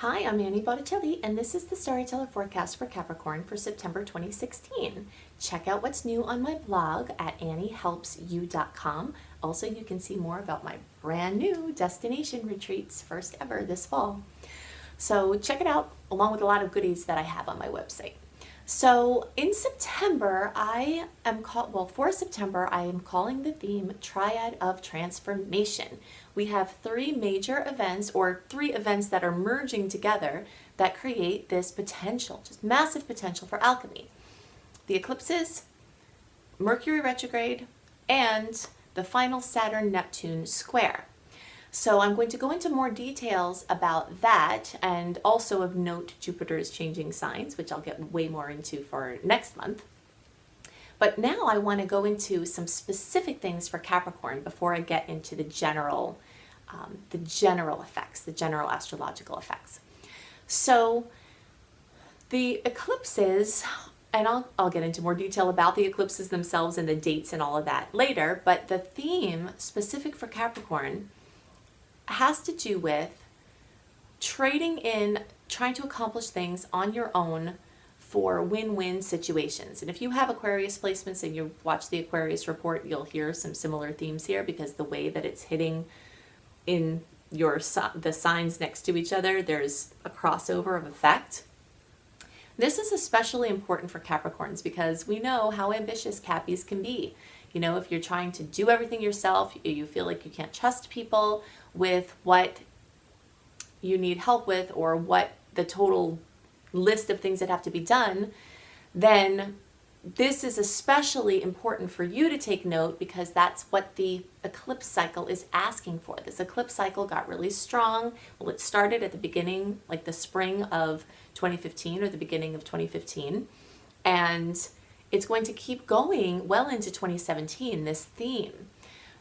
Hi, I'm Annie Botticelli, and this is the Storyteller Forecast for Capricorn for September 2016. Check out what's new on my blog at anniehelpsyou.com. Also, you can see more about my brand new destination retreats, first ever this fall. So check it out, along with a lot of goodies that I have on my website. So in September, for September, I am calling the theme Triad of Transformation. We have three major events, or three events that are merging together that create this potential, just massive potential for alchemy. The eclipses, Mercury retrograde, and the final Saturn-Neptune square. So I'm going to go into more details about that, and also of note Jupiter is changing signs, which I'll get way more into for next month. But now I want to go into some specific things for Capricorn before I get into the general effects, the general astrological effects. So the eclipses, and I'll get into more detail about the eclipses themselves and the dates and all of that later, but the theme specific for Capricorn has to do with trading in, trying to accomplish things on your own for win-win situations. And if you have Aquarius placements and you watch the Aquarius report, you'll hear some similar themes here, because the way that it's hitting in the signs next to each other, there's a crossover of effect. This is especially important for Capricorns because we know how ambitious Cappies can be. You know, if you're trying to do everything yourself, you feel like you can't trust people with what you need help with, or what the total list of things that have to be done, then this is especially important for you to take note, because that's what the eclipse cycle is asking for. This eclipse cycle got really strong. Well, it started at the beginning, like the spring of 2015 or the beginning of 2015, and it's going to keep going well into 2017, this theme.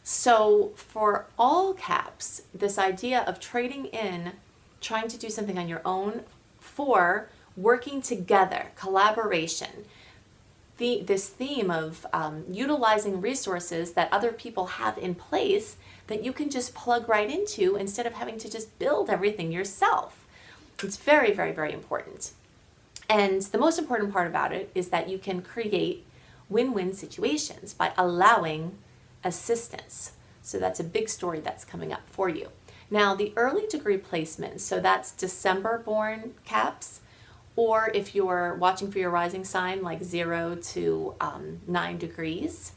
So for all Caps, this idea of trading in, trying to do something on your own for working together, collaboration, this theme of utilizing resources that other people have in place that you can just plug right into instead of having to just build everything yourself. It's very, very, very important. And the most important part about it is that you can create win-win situations by allowing assistance. So that's a big story that's coming up for you. Now, the early degree placements, so that's December born Caps, or if you're watching for your rising sign, like 0 to 9 degrees,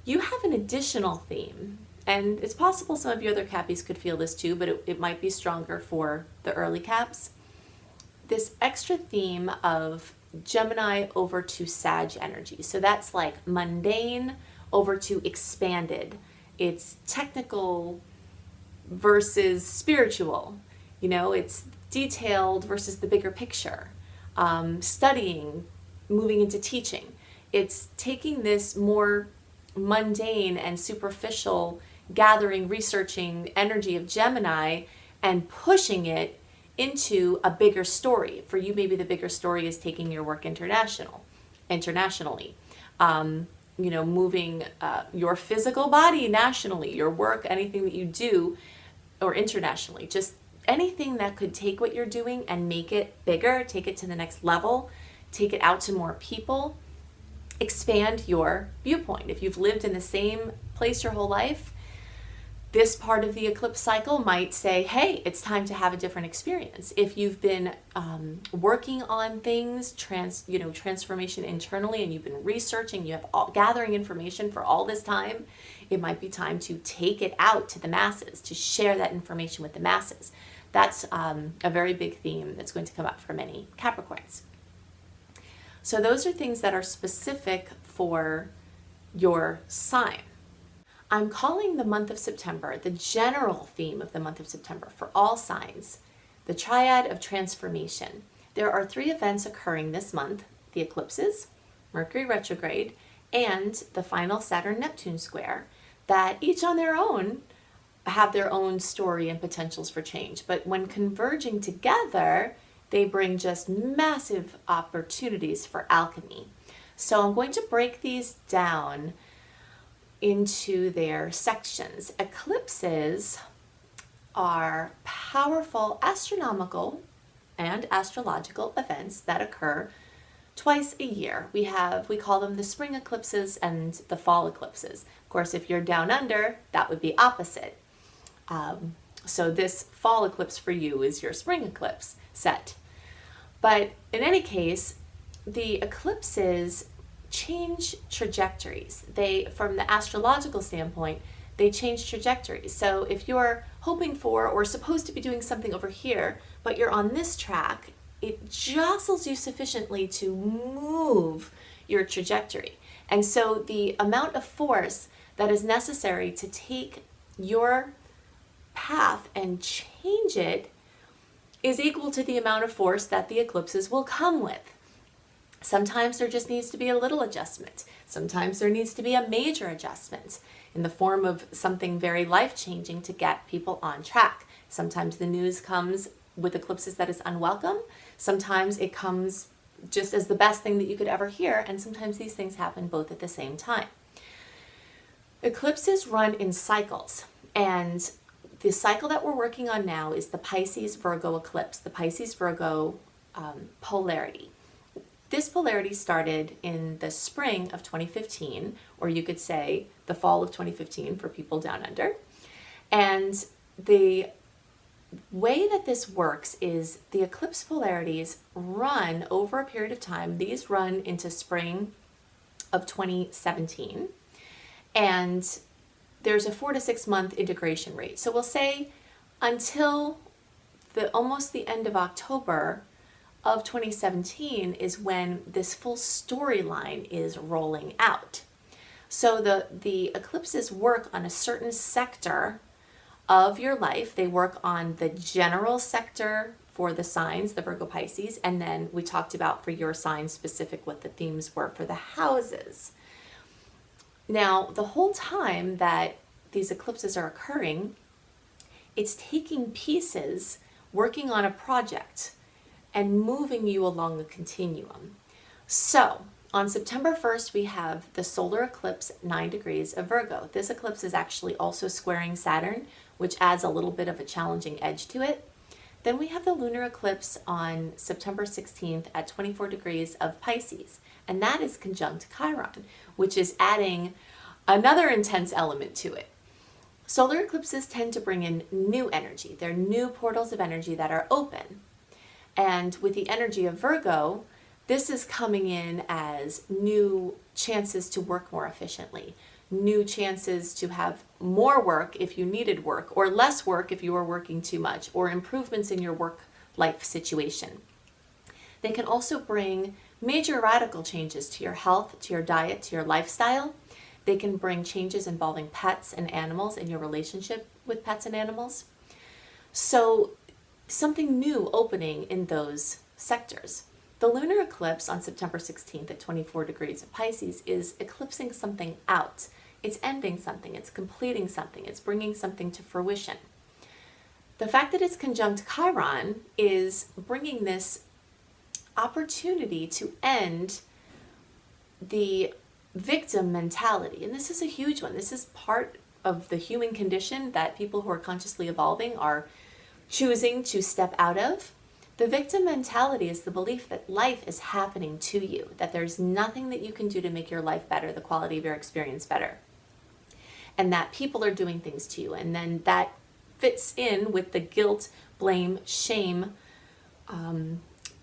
you have an additional theme. And it's possible some of your other Cappies could feel this too, but it might be stronger for the early Caps. This extra theme of Gemini over to Sag energy. So that's like mundane over to expanded. It's technical versus spiritual. You know, it's detailed versus the bigger picture. Studying, moving into teaching. It's taking this more mundane and superficial gathering, researching energy of Gemini and pushing it into a bigger story. For you, maybe the bigger story is taking your work internationally. You know, moving your physical body nationally, your work, anything that you do, or internationally. Just anything that could take what you're doing and make it bigger, take it to the next level, take it out to more people, expand your viewpoint. If you've lived in the same place your whole life, this part of the eclipse cycle might say, hey, it's time to have a different experience. If you've been working on things, transformation internally, and you've been researching, you have gathering information for all this time, it might be time to take it out to the masses, to share that information with the masses. That's a very big theme that's going to come up for many Capricorns. So those are things that are specific for your sign. I'm calling the month of September, the general theme of the month of September for all signs, the Triad of Transformation. There are three events occurring this month: the eclipses, Mercury retrograde, and the final Saturn-Neptune square, that each on their own have their own story and potentials for change. But when converging together, they bring just massive opportunities for alchemy. So I'm going to break these down into their sections. Eclipses are powerful, astronomical and astrological events that occur twice a year. We call them the spring eclipses and the fall eclipses. Of course, if you're down under, that would be opposite. So this fall eclipse for you is your spring eclipse set. But in any case, the eclipses change trajectories. From the astrological standpoint, they change trajectories. So if you're hoping for or supposed to be doing something over here, but you're on this track, it jostles you sufficiently to move your trajectory. And so the amount of force that is necessary to take your path and change it is equal to the amount of force that the eclipses will come with. Sometimes there just needs to be a little adjustment. Sometimes there needs to be a major adjustment in the form of something very life-changing to get people on track. Sometimes the news comes with eclipses that is unwelcome. Sometimes it comes just as the best thing that you could ever hear, and sometimes these things happen both at the same time. Eclipses run in cycles, and the cycle that we're working on now is the Pisces-Virgo eclipse, the Pisces-Virgo polarity. This polarity started in the spring of 2015, or you could say the fall of 2015 for people down under. And the way that this works is the eclipse polarities run over a period of time. These run into spring of 2017. And there's a 4 to 6 month integration rate. So we'll say until almost the end of October of 2017 is when this full storyline is rolling out. So the eclipses work on a certain sector of your life. They work on the general sector for the signs, the Virgo Pisces, and then we talked about for your sign specific what the themes were for the houses. Now, the whole time that these eclipses are occurring, it's taking pieces, working on a project, and moving you along a continuum. So, on September 1st, we have the solar eclipse 9 degrees of Virgo. This eclipse is actually also squaring Saturn, which adds a little bit of a challenging edge to it. Then we have the lunar eclipse on September 16th at 24 degrees of Pisces, and that is conjunct Chiron, which is adding another intense element to it. Solar eclipses tend to bring in new energy. They're new portals of energy that are open. And with the energy of Virgo, this is coming in as new chances to work more efficiently, new chances to have more work if you needed work, or less work if you were working too much, or improvements in your work-life situation. They can also bring major radical changes to your health, to your diet, to your lifestyle. They can bring changes involving pets and animals and your relationship with pets and animals. So something new opening in those sectors. The lunar eclipse on September 16th at 24 degrees of Pisces is eclipsing something out. It's ending something, it's completing something, it's bringing something to fruition. The fact that it's conjunct Chiron is bringing this opportunity to end the victim mentality. And this is a huge one. This is part of the human condition that people who are consciously evolving are choosing to step out of. The victim mentality is the belief that life is happening to you, that there's nothing that you can do to make your life better, the quality of your experience better, and that people are doing things to you. And then that fits in with the guilt, blame, shame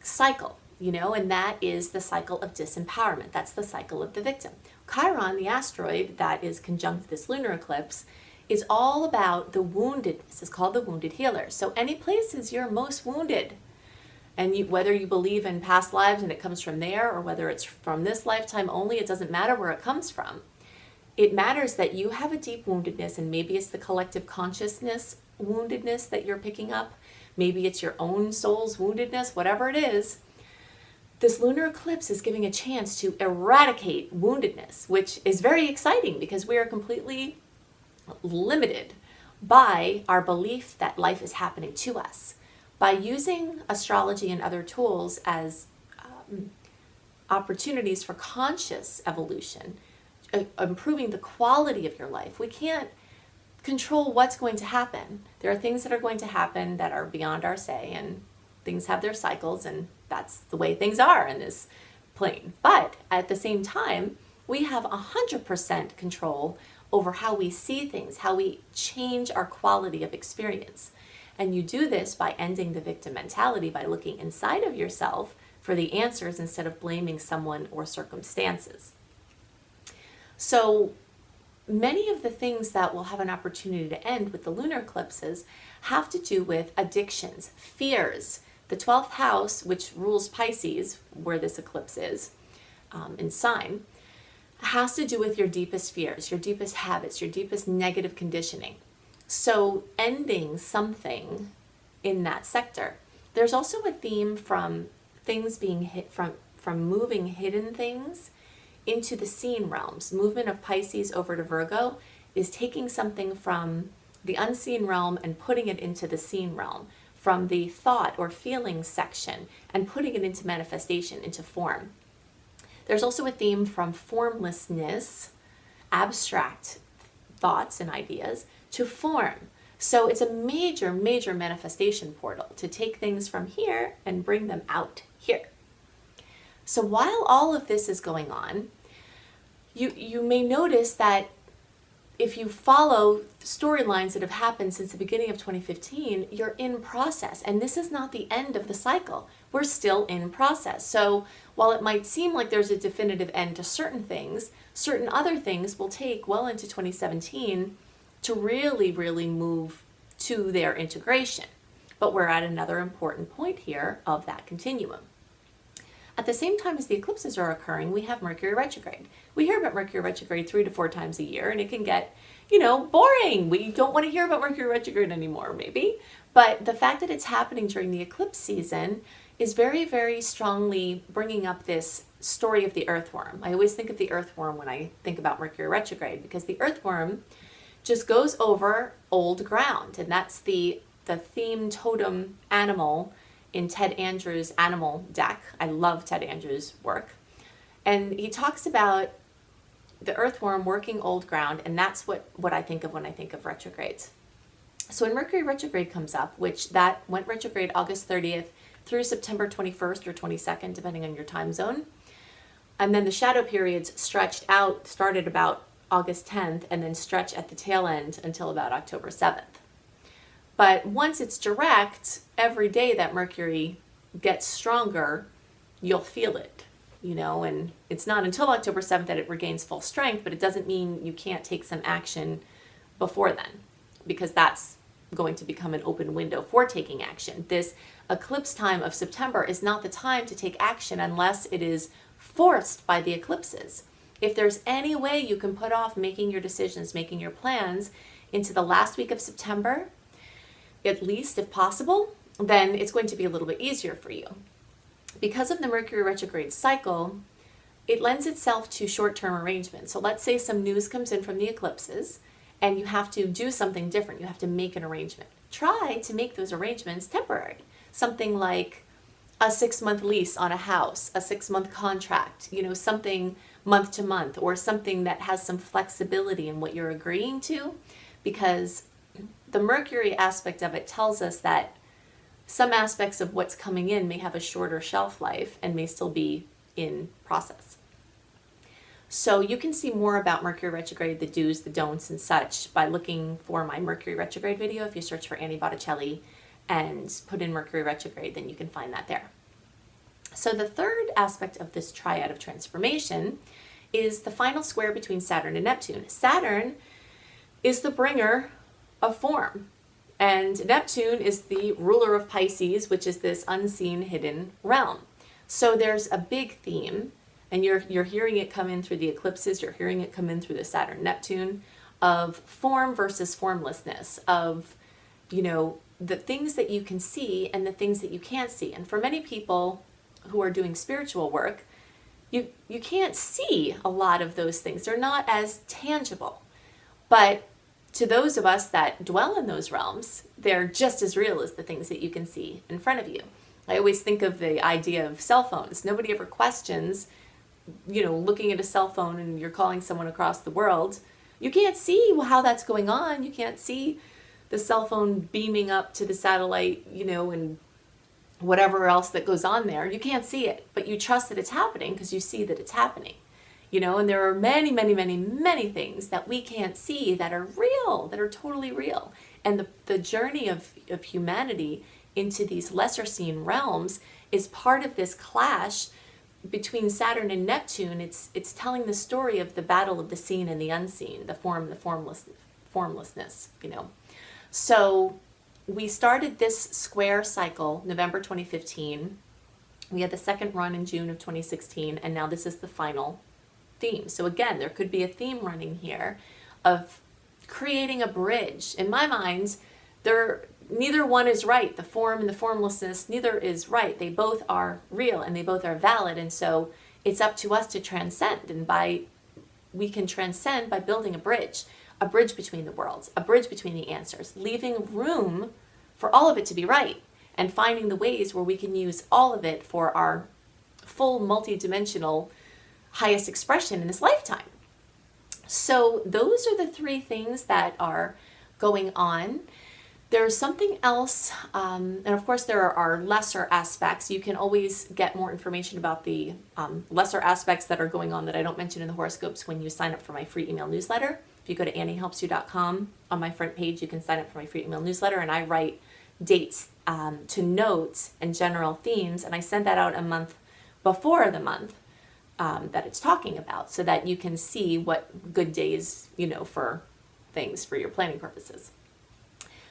cycle, and that is the cycle of disempowerment. That's the cycle of the victim. Chiron, the asteroid that is conjunct this lunar eclipse, is all about the woundedness. It's called the wounded healer. So any places you're most wounded, and whether you believe in past lives and it comes from there, or whether it's from this lifetime only, it doesn't matter where it comes from. It matters that you have a deep woundedness, and maybe it's the collective consciousness woundedness that you're picking up. Maybe it's your own soul's woundedness, whatever it is. This lunar eclipse is giving a chance to eradicate woundedness, which is very exciting because we are completely limited by our belief that life is happening to us. By using astrology and other tools as opportunities for conscious evolution, improving the quality of your life, we can't control what's going to happen. There are things that are going to happen that are beyond our say, and things have their cycles, and that's the way things are in this plane. But at the same time, we have 100% control over how we see things, how we change our quality of experience. And you do this by ending the victim mentality, by looking inside of yourself for the answers instead of blaming someone or circumstances. So many of the things that will have an opportunity to end with the lunar eclipses have to do with addictions, fears. The 12th house, which rules Pisces, where this eclipse is in sign, has to do with your deepest fears, your deepest habits, your deepest negative conditioning. So ending something in that sector. There's also a theme from things being hit, from moving hidden things into the seen realms. Movement of Pisces over to Virgo is taking something from the unseen realm and putting it into the seen realm, from the thought or feeling section and putting it into manifestation, into form. There's also a theme from formlessness, abstract thoughts and ideas, to form. So it's a major, major manifestation portal to take things from here and bring them out here. So while all of this is going on, you may notice that if you follow storylines that have happened since the beginning of 2015, you're in process. And this is not the end of the cycle. We're still in process. So while it might seem like there's a definitive end to certain things, certain other things will take well into 2017 to really, really move to their integration. But we're at another important point here of that continuum. At the same time as the eclipses are occurring, we have Mercury retrograde. We hear about Mercury retrograde 3 to 4 times a year, and it can get, boring. We don't want to hear about Mercury retrograde anymore, maybe. But the fact that it's happening during the eclipse season is very, very strongly bringing up this story of the earthworm. I always think of the earthworm when I think about Mercury retrograde, because the earthworm just goes over old ground, and that's the theme totem animal in Ted Andrews' animal deck. I love Ted Andrews' work. And he talks about the earthworm working old ground, and that's what I think of when I think of retrogrades. So when Mercury retrograde comes up, which that went retrograde August 30th through September 21st or 22nd, depending on your time zone. And then the shadow periods stretched out, started about August 10th, and then stretch at the tail end until about October 7th. But once it's direct, every day that Mercury gets stronger, you'll feel it, and it's not until October 7th that it regains full strength, but it doesn't mean you can't take some action before then, because that's going to become an open window for taking action. This eclipse time of September is not the time to take action unless it is forced by the eclipses. If there's any way you can put off making your decisions, making your plans into the last week of September, at least if possible, then it's going to be a little bit easier for you. Because of the Mercury retrograde cycle, it lends itself to short-term arrangements. So let's say some news comes in from the eclipses and you have to do something different. You have to make an arrangement. Try to make those arrangements temporary. Something like a 6-month lease on a house, a 6-month contract, something month to month, or something that has some flexibility in what you're agreeing to, because the Mercury aspect of it tells us that some aspects of what's coming in may have a shorter shelf life and may still be in process. So you can see more about Mercury retrograde, the do's, the don'ts, and such by looking for my Mercury retrograde video. If you search for Annie Botticelli and put in Mercury retrograde, then you can find that there. So the third aspect of this triad of transformation is the final square between Saturn and Neptune. Saturn is the bringer of form, and Neptune is the ruler of Pisces, which is this unseen hidden realm. So there's a big theme, and you're hearing it come in through the eclipses, you're hearing it come in through the Saturn-Neptune, of form versus formlessness, of, the things that you can see and the things that you can't see. And for many people who are doing spiritual work, you can't see a lot of those things. They're not as tangible. But to those of us that dwell in those realms, they're just as real as the things that you can see in front of you. I always think of the idea of cell phones. Nobody ever questions, looking at a cell phone and you're calling someone across the world. You can't see how that's going on. You can't see the cell phone beaming up to the satellite, and whatever else that goes on there. You can't see it, but you trust that it's happening because you see that it's happening. You know, and there are many, many, many, many things that we can't see that are real, that are totally real. And the journey of humanity into these lesser seen realms is part of this clash between Saturn and Neptune. It's telling the story of the battle of the seen and the unseen, the form, the formlessness, you know. So we started this square cycle November 2015. We had the second run in June of 2016, and now this is the final theme. So again, there could be a theme running here of creating a bridge. In my mind, neither one is right. The form and the formlessness, neither is right. They both are real and they both are valid. And so it's up to us to transcend. And we can transcend by building a bridge between the worlds, a bridge between the answers, leaving room for all of it to be right, and finding the ways where we can use all of it for our full multi-dimensional highest expression in this lifetime. So those are the three things that are going on. There's something else, and of course there are lesser aspects. You can always get more information about the lesser aspects that are going on that I don't mention in the horoscopes when you sign up for my free email newsletter. If you go to anniehelpsyou.com, on my front page you can sign up for my free email newsletter, and I write dates to notes and general themes, and I send that out a month before the month that it's talking about, so that you can see what good days, you know, for things for your planning purposes.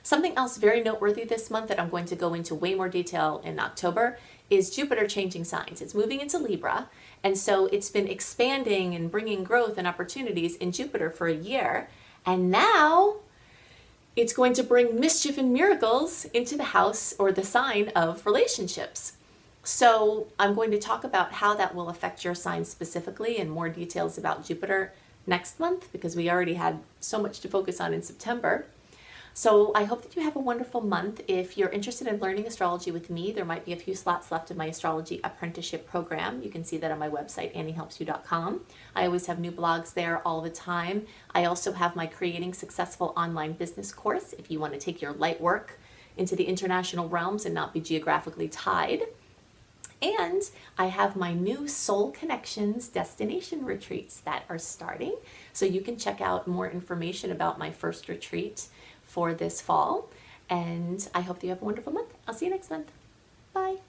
Something else very noteworthy this month that I'm going to go into way more detail in October is Jupiter changing signs. It's moving into Libra, and so it's been expanding and bringing growth and opportunities in Jupiter for a year, and now it's going to bring mischief and miracles into the house or the sign of relationships. So I'm going to talk about how that will affect your sign specifically and more details about Jupiter next month, because we already had so much to focus on in September. So I hope that you have a wonderful month. If you're interested in learning astrology with me, there might be a few slots left in my astrology apprenticeship program. You can see that on my website, anniehelpsyou.com. I always have new blogs there all the time. I also have my Creating Successful Online Business course if you want to take your light work into the international realms and not be geographically tied. And I have my new Soul Connections destination retreats that are starting. So you can check out more information about my first retreat for this fall. And I hope that you have a wonderful month. I'll see you next month. Bye.